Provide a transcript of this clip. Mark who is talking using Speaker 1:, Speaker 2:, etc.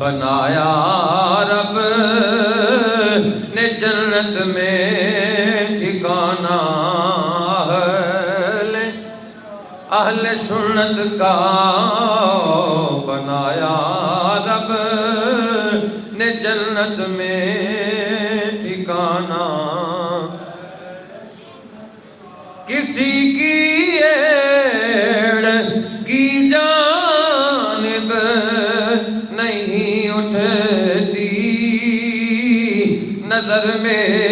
Speaker 1: بنایا رب نے جنت میں ٹھکانہ اہل سنت کا بنایا رب نے جنت میں ٹھکانہ کسی کی ایڑ کی جانب نہیں اٹھتی نظر میں